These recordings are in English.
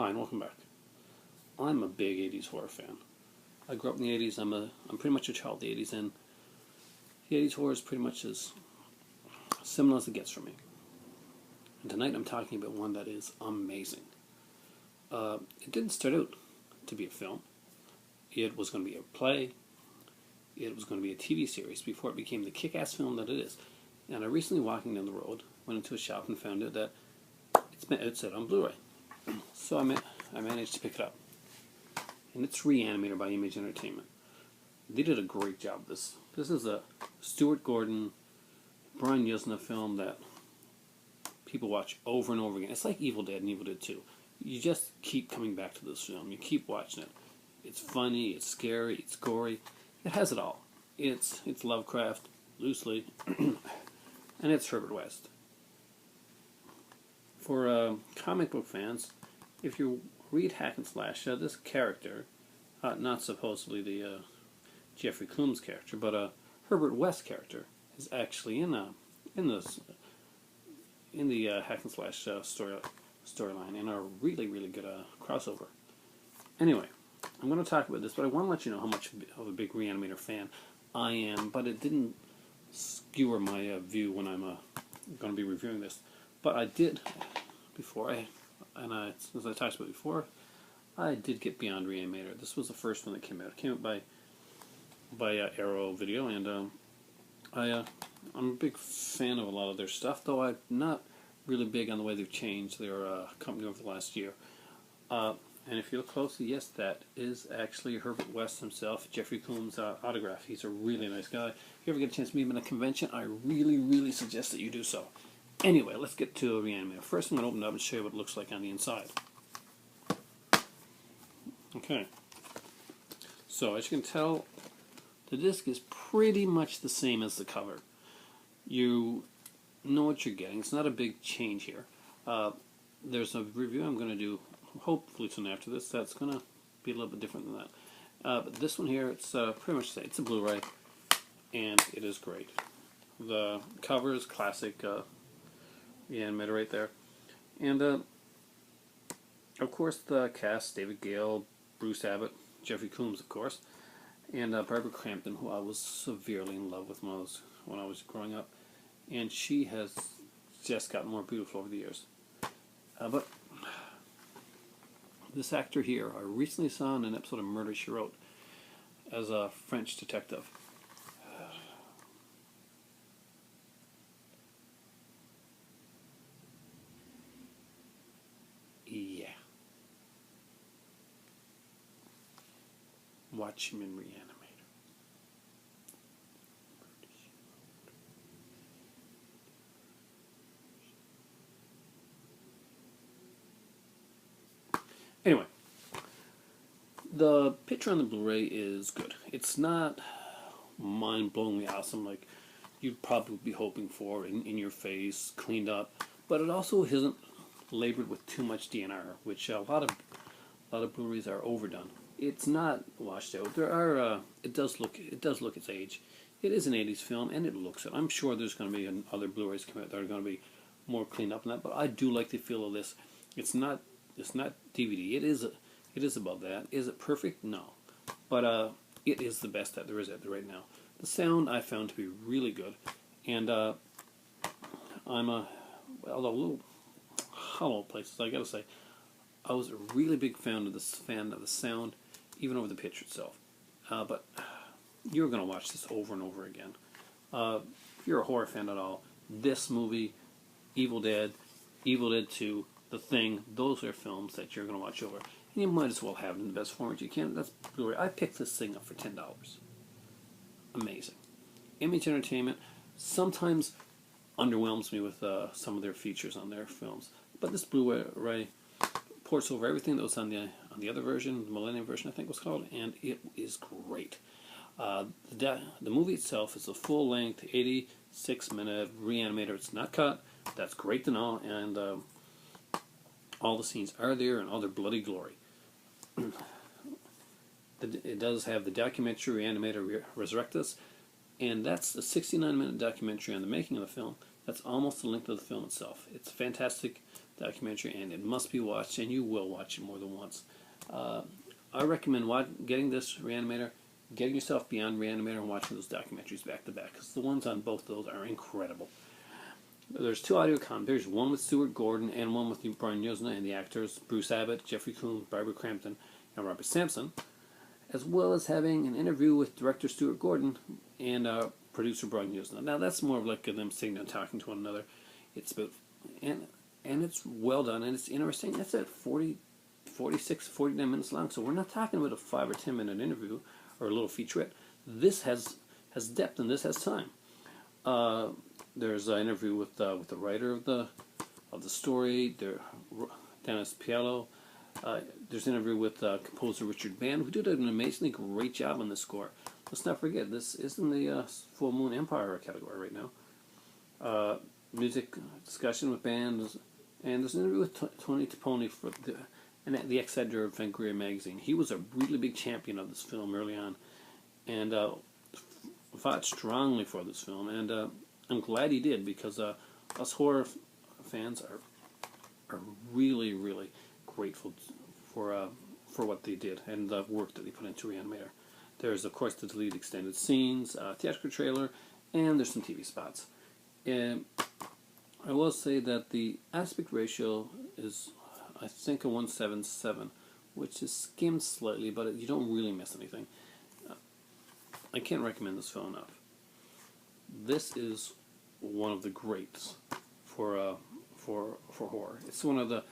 Hi and welcome back. I'm a big 80s horror fan. I grew up in the 80s. I'm pretty much a child of the 80s, and the 80s horror is pretty much as similar as it gets for me. And tonight I'm talking about one that is amazing. It didn't start out to be a film. It was going to be a play. It was going to be a TV series before it became the kick-ass film that it is. And I recently, walking down the road, went into a shop and found out that it said on Blu-ray. So I managed to pick it up. And it's Re-Animator by Image Entertainment. They did a great job with this. This is a Stuart Gordon, Brian Yuzna film that people watch over and over again. It's like Evil Dead and Evil Dead 2. You just keep coming back to this film. You keep watching it. It's funny, it's scary, it's gory. It has it all. It's Lovecraft, loosely, and it's Herbert West. For comic book fans, if you read Hack and Slash, this character, not supposedly the Jeffrey Combs character, but Herbert West character, is actually in the Hack and Slash storyline in a really good crossover. Anyway, I'm going to talk about this, but I want to let you know how much of a big Re-Animator fan I am. But it didn't skewer my view when I'm going to be reviewing this. But I did before as I talked about before, I did get beyond Re-Animator. This was the first one that came out. It came out by Arrow Video, and I'm a big fan of a lot of their stuff, though I'm not really big on the way they've changed their company over the last year. And if you look closely, yes, that is actually Herbert West himself, Jeffrey Combs' autograph. He's a really nice guy. If you ever get a chance to meet him at a convention, I really suggest that you do so. Anyway, let's get to Re-Animator. First, I'm going to open it up and show you what it looks like on the inside. Okay. So, as you can tell, the disc is pretty much the same as the cover. You know what you're getting. It's not a big change here. There's a review I'm going to do, hopefully soon after this, that's going to be a little bit different than that. But this one here, it's pretty much the same. It's a Blu-ray, and it is great. The cover is classic Re-Animator right there. And, of course, the cast, David Gale, Bruce Abbott, Jeffrey Combs, of course, and Barbara Crampton, who I was severely in love with when I was growing up. And she has just gotten more beautiful over the years. But this actor here, I recently saw in an episode of Murder, She Wrote as a French detective. Yeah. Watch him in Re-Animator. Anyway, the picture on the Blu-ray is good. It's not mind-blowingly awesome like you'd probably be hoping for, in your face, cleaned up, but it also isn't labored with too much DNR, which a lot of Blu-rays are overdone. It's not washed out. There are it does look its age. It is an 80s film, and it looks it. I'm sure there's going to be other Blu-rays come out that are going to be more cleaned up than that, but I do like the feel of this. It's not DVD. It is above that. Is it perfect? No, but it is the best that there is out there right now. The sound I found to be really good, and I'm a little hollow places. I gotta say, I was a really big fan of the sound, even over the picture itself. But you're gonna watch this over and over again. If you're a horror fan at all, this movie, Evil Dead 2. The Thing, those are films that you're going to watch over. And you might as well have it in the best format you can. That's Blu-ray. I picked this thing up for $10. Amazing. Image Entertainment sometimes underwhelms me with some of their features on their films. But this Blu-ray ports over everything that was on the other version, the Millennium version I think it was called, and it is great. The movie itself is a full-length, 86-minute Re-Animator. It's not cut. That's great to know, and all the scenes are there in all their bloody glory. It does have the documentary Re-Animator Resurrect Us, and that's a 69-minute documentary on the making of the film. That's almost the length of the film itself. It's fantastic documentary, and it must be watched, and you will watch it more than once. I recommend getting this Re-Animator, getting yourself beyond Re-Animator, and watching those documentaries back to back, because the ones on both of those are incredible. There's two audio commentaries, one with Stuart Gordon and one with Brian Yuzna, and the actors Bruce Abbott, Jeffrey Combs, Barbara Crampton, and Robert Sampson, as well as having an interview with director Stuart Gordon and producer Brian Yuzna. Now that's more of like them sitting down talking to one another. It's about and it's well done and it's interesting. That's at 46, 49 minutes long. So we're not talking about a 5 or 10 minute interview or a little featurette. This has depth and this has time. There's an interview with the writer of the story, Dennis Piello. There's an interview with composer Richard Band, who did an amazingly great job on this score. Let's not forget, this is in the Full Moon Empire category right now. Music discussion with Band, and there's an interview with Tony Tiponi for the ex-editor of Fangoria magazine. He was a really big champion of this film early on, and fought strongly for this film, and I'm glad he did, because us horror fans are really, really grateful for what they did and the work that they put into Re-Animator. There's, of course, the deleted extended scenes, theatrical trailer, and there's some TV spots. And I will say that the aspect ratio is, I think, a 1:7:7, which is skimmed slightly, but you don't really miss anything. I can't recommend this film enough. This is one of the greats for horror. It's one of the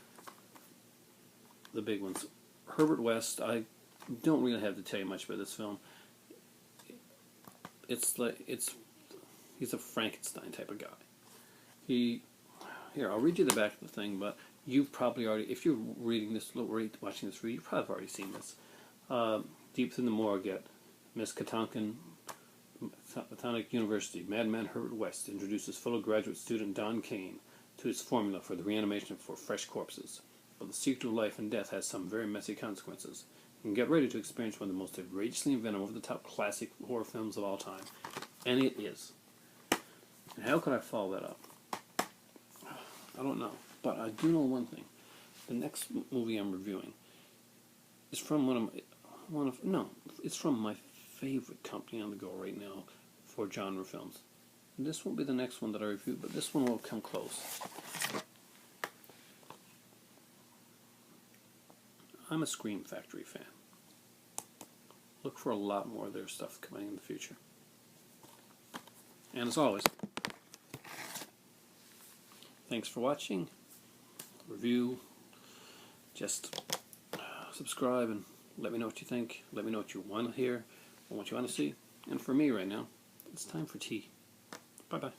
big ones. Herbert West, I don't really have to tell you much about this film. He's a Frankenstein type of guy. Here, I'll read you the back of the thing, but you've probably already, if you're reading this, watching this read, you've probably already seen this. Deep in the morgue at Miss Catonic University, Madman Herbert West introduces fellow graduate student Don Kane to his formula for the reanimation for fresh corpses. But the secret of life and death has some very messy consequences. You can get ready to experience one of the most outrageously inventive, over-the-top classic horror films of all time. And it is. And how could I follow that up? I don't know. But I do know one thing. The next movie I'm reviewing is from it's from my favorite company on the go right now for genre films. And this won't be the next one that I review, but this one will come close. I'm a Scream Factory fan. Look for a lot more of their stuff coming in the future. And as always, thanks for watching. Review. Just subscribe and let me know what you think. Let me know what you want to hear or what you want to see. And for me right now, it's time for tea. Bye-bye.